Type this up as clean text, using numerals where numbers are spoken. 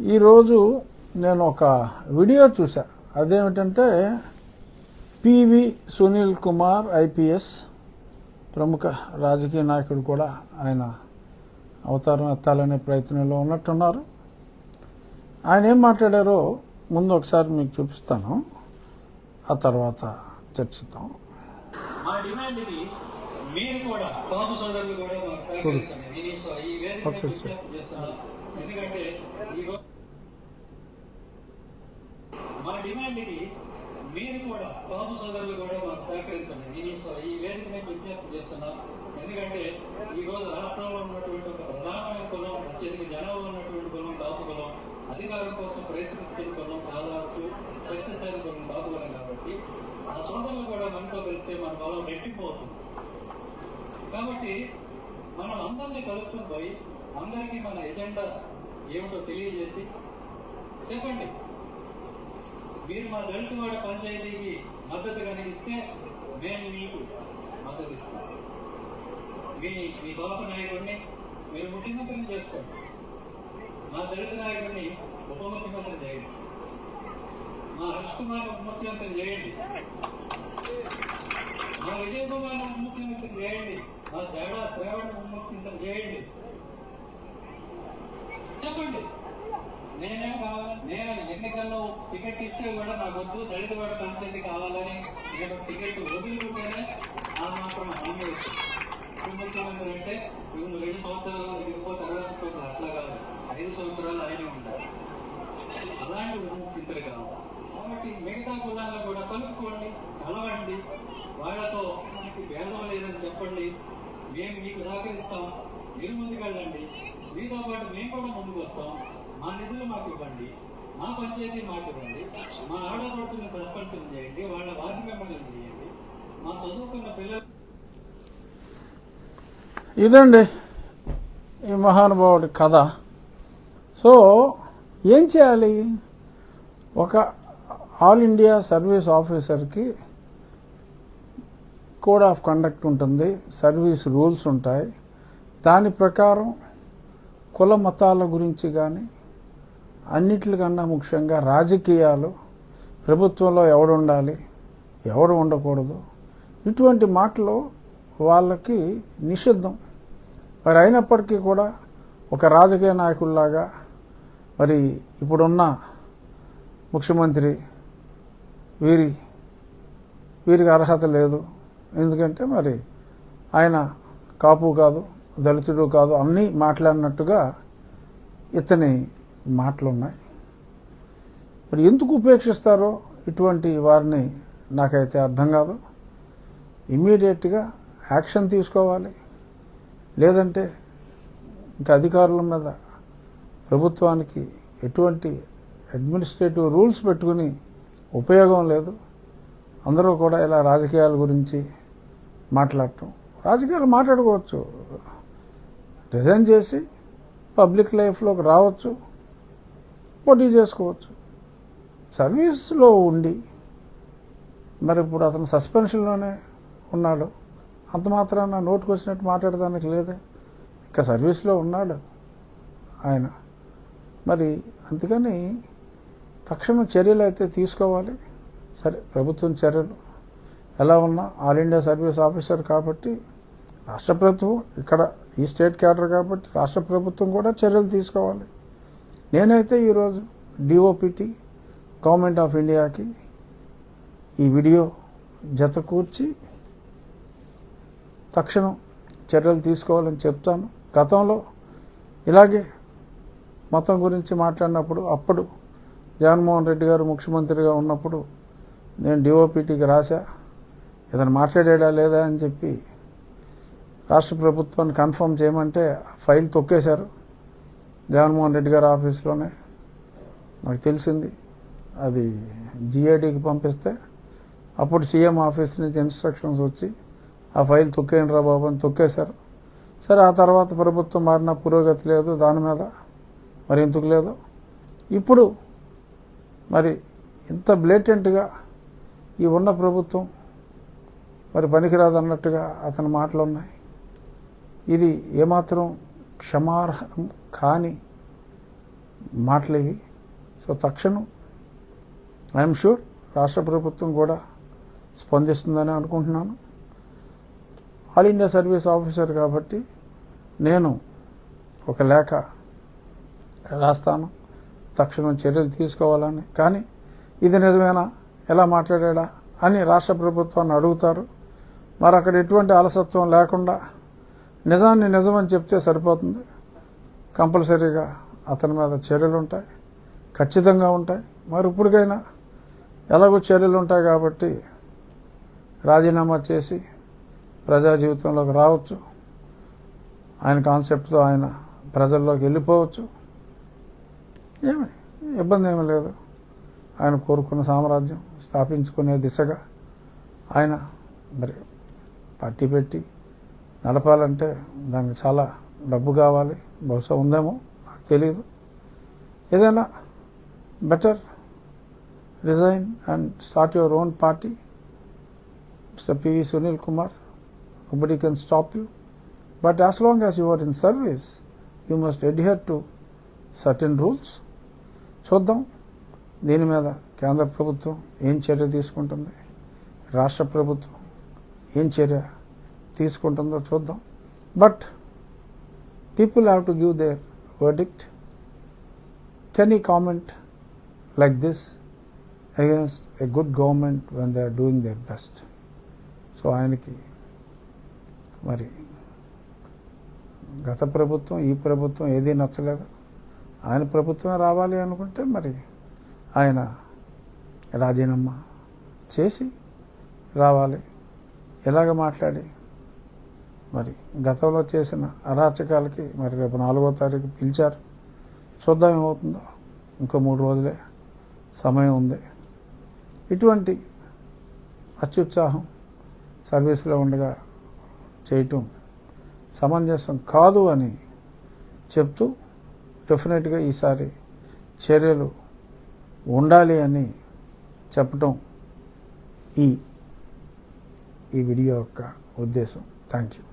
ఈరోజు నేను ఒక వీడియో చూసా. అదేమిటంటే పివి సునీల్ కుమార్ ఐపీఎస్ ప్రముఖ రాజకీయ నాయకుడు కూడా ఆయన అవతారం ఎత్తాలనే ప్రయత్నంలో ఉన్నట్టున్నారు. ఆయన ఏం మాట్లాడారో ముందు ఒకసారి మీకు చూపిస్తాను, ఆ తర్వాత చర్చిద్దాం. మా డిమాండ్ ఇది, మీరు కూడా బాబు సోదరులు కూడా మాకు సహకరించండి. నేను ఈ వేదిక మీద విజ్ఞప్తి చేస్తున్నాం. ఎందుకంటే ఈ రోజు రాష్ట్రంలో ఉన్నటువంటి ఒక ప్రధానమైన కులం, అత్యధిక జనాభా ఉన్నటువంటి కులం కాపు కులం, అధికారం కోసం ప్రయత్నిస్తున్న కులం, దాదాపు సక్సెస్ అయిన కులం కాపు కులం. కాబట్టి ఆ సోదరులు కూడా మనతో కలిస్తే మన బలం రెట్టిపోతుంది. కాబట్టి మనం అందరినీ కలుపుకుని పోయి అందరికీ మన ఎజెండా ఏమిటో తెలియజేసి చెప్పండి. మీరు మా దళితవాడ పంచాయతీకి మద్దతు కనిపిస్తే మేము మీకు మద్దతు ఇస్తాం. మీ బాబు నాయకుడిని మీరు ముఖ్యమంత్రిని చేసుకోండి. మా దళిత నాయకుడిని ఉప ముఖ్యమంత్రి చేయండి. మా హర్ష్ కుమార్ ఉప ముఖ్యమంత్రి చేయండి. మా విజయ్ కుమార్ ఉప ముఖ్యమంత్రి చేయండి. మా తేడా శ్రావణ్ ఉప ముఖ్యమంత్రి చేయండి. చెప్పండి. నేనేం కావాలి? నేను ఎన్నికల్లో టికెట్ ఇస్తే కూడా నాకు వద్దు, దళిత వాడ పంచాయతీ కావాలని నేను టికెట్ వదిలికుంటేనే ఆ మాత్రం హామీ వచ్చింది. ముఖ్యమంత్రి అంటే 2 సంవత్సరాలు ఇదిగో తర్వాత అట్లా కాదు, 5 సంవత్సరాలు ఆయనే ఉంటారు. అలాంటి ముఖ్యమంత్రి కావాలి. కాబట్టి మిగతా కులాలను కూడా కలుపుకోండి, కలవండి, వాళ్ళతో మనకి భేదం లేదని చెప్పండి. మేము మీకు సహకరిస్తాం, మీరు ముందుకెళ్ళండి. మీతో పాటు మేము కూడా ముందుకు వస్తాం. మా నిధులు మాకు ఇవ్వండి, మా పంచాయతీ మాకు ఇవ్వండి, మా ఆడపడుతున్న సర్పంచులు చేయండి, వాళ్ళ వార్డు మెంబర్లు చేయండి, మా చదువుకున్న పిల్లలు. ఇదండి ఈ మహానుభావుడి కథ. సో ఏం చేయాలి? ఒక ఆల్ ఇండియా సర్వీస్ ఆఫీసర్కి కోడ్ ఆఫ్ కండక్ట్ ఉంటుంది, సర్వీస్ రూల్స్ ఉంటాయి. దాని ప్రకారం కుల మతాల గురించి కానీ అన్నిటికన్నా ముఖ్యంగా రాజకీయాలు, ప్రభుత్వంలో ఎవడు ఉండాలి ఎవడు ఉండకూడదు, ఇటువంటి మాటలు వాళ్ళకి నిషిద్ధం. మరి అయినప్పటికీ కూడా ఒక రాజకీయ నాయకుల్లాగా మరి ఇప్పుడున్న ముఖ్యమంత్రి వీరికి అర్హత లేదు, ఎందుకంటే మరి ఆయన కాపు కాదు, దళితుడు కాదు అన్నీ మాట్లాడినట్టుగా ఇతని మాటలున్నాయి. మరి ఎందుకు ఉపేక్షిస్తారో ఇటువంటి వారిని నాకైతే అర్థం కాదు. ఇమ్మీడియట్గా యాక్షన్ తీసుకోవాలి, లేదంటే ఇంకా అధికారుల మీద ప్రభుత్వానికి ఎటువంటి అడ్మినిస్ట్రేటివ్ రూల్స్ పెట్టుకుని ఉపయోగం లేదు. అందరూ కూడా ఇలా రాజకీయాల గురించి మాట్లాడటం, రాజకీయాలు మాట్లాడుకోవచ్చు, రిజైన్ చేసి పబ్లిక్ లైఫ్లోకి రావచ్చు, పోటీ చేసుకోవచ్చు. సర్వీస్లో ఉండి మరి ఇప్పుడు అతను సస్పెన్షన్లోనే ఉన్నాడు, అంత మాత్రాన నోటుకు వచ్చినట్టు మాట్లాడడానికి లేదే, ఇంకా సర్వీస్లో ఉన్నాడు ఆయన. మరి అందుకని తక్షణం చర్యలు అయితే తీసుకోవాలి. సరే, ప్రభుత్వం చర్యలు ఎలా ఉన్నా ఆల్ ఇండియా సర్వీస్ ఆఫీసర్ కాబట్టి రాష్ట్ర ప్రభుత్వం, ఇక్కడ ఈ స్టేట్ క్యాడర్ కాబట్టి రాష్ట్ర ప్రభుత్వం కూడా చర్యలు తీసుకోవాలి. నేనైతే ఈరోజు డిఓపిటి గవర్నమెంట్ ఆఫ్ ఇండియాకి ఈ వీడియో జత కూర్చి తక్షణం చర్యలు తీసుకోవాలని చెప్తాను. గతంలో ఇలాగే మతం గురించి మాట్లాడినప్పుడు, అప్పుడు జగన్మోహన్ రెడ్డి గారు ముఖ్యమంత్రిగా ఉన్నప్పుడు నేను డిఓపిటికి రాశా, ఇతను మాట్లాడాడా లేదా అని చెప్పి రాష్ట్ర ప్రభుత్వాన్ని కన్ఫర్మ్ చేయమంటే ఫైల్ తొక్కేశారు జగన్మోహన్ రెడ్డి గారి ఆఫీస్లోనే. నాకు తెలిసింది అది జిఐడికి పంపిస్తే అప్పుడు సీఎం ఆఫీస్ నుంచి ఇన్స్ట్రక్షన్స్ వచ్చి ఆ ఫైల్ తొక్కేయండి రా బాబు అని తొక్కేశారు. సరే, ఆ తర్వాత ప్రభుత్వం మారిన పురోగతి లేదు దాని మీద, మరి ఎందుకు లేదు. ఇప్పుడు మరి ఇంత బ్లేటెంట్గా ఈ ఉన్న ప్రభుత్వం మరి పనికిరాదు అన్నట్టుగా అతని మాటలు ఉన్నాయి. ఇది ఏమాత్రం క్షమార్హం కాని మాటలు ఇవి. సో తక్షణం ఐఎమ్ షూర్ రాష్ట్ర ప్రభుత్వం కూడా స్పందిస్తుందని అనుకుంటున్నాను. ఆల్ ఇండియా సర్వీస్ ఆఫీసర్ కాబట్టి నేను ఒక లేఖ రాస్తాను తక్షణం చర్యలు తీసుకోవాలని. కానీ ఇది నిజమేనా, ఎలా మాట్లాడా అని రాష్ట్ర ప్రభుత్వాన్ని అడుగుతారు. మరి అక్కడ ఎటువంటి అలసత్వం లేకుండా నిజాన్ని నిజమని చెప్తే సరిపోతుంది. కంపల్సరీగా అతని మీద చర్యలు ఉంటాయి, ఖచ్చితంగా ఉంటాయి. మరి ఇప్పటికైనా ఎలాగో చర్యలు ఉంటాయి కాబట్టి రాజీనామా చేసి ప్రజా జీవితంలోకి రావచ్చు. ఆయన కాన్సెప్ట్తో ఆయన ప్రజల్లోకి వెళ్ళిపోవచ్చు. ఏమి ఇబ్బంది ఏమీ లేదు. ఆయన కోరుకున్న సామ్రాజ్యం స్థాపించుకునే దిశగా ఆయన మరి పార్టీ పెట్టి నడపాలంటే దానికి చాలా డబ్బు కావాలి. బహుశా ఉందేమో, నాకు తెలియదు. ఏదైనా better resign and start your own party. Mister PV Sunil Kumar, nobody can stop you. But as long as you are in service, you must adhere to certain rules. చూద్దాం దీని మీద కేంద్ర ప్రభుత్వం ఏం చర్య తీసుకుంటుంది, రాష్ట్ర ప్రభుత్వం ఏం చర్య తీసుకుంటుందో చూద్దాం. But people have to give their verdict. Can you comment like this against a good government when they are doing their best? So ఆయనకి మరి గత ప్రభుత్వం ఈ ప్రభుత్వం ఏదీ నచ్చలేదు. ఆయన ప్రభుత్వమే రావాలి అనుకుంటే మరి ఆయన రాజీనామా చేసి రావాలి. ఇలాగ మాట్లాడి మరి గతంలో చేసిన అరాచకాలకి మరి రేపు 4వ తారీఖు పిలిచారు. చూద్దాం ఏమవుతుందో. ఇంకో 3 రోజులే సమయం ఉంది. ఇటువంటి అత్యుత్సాహం సర్వీస్లో ఉండగా చేయటం సమంజసం కాదు అని చెప్తూ డెఫినెట్గా ఈసారి చర్యలు ఉండాలి అని చెప్పటం ఈ వీడియో యొక్క ఉద్దేశం. Thank you.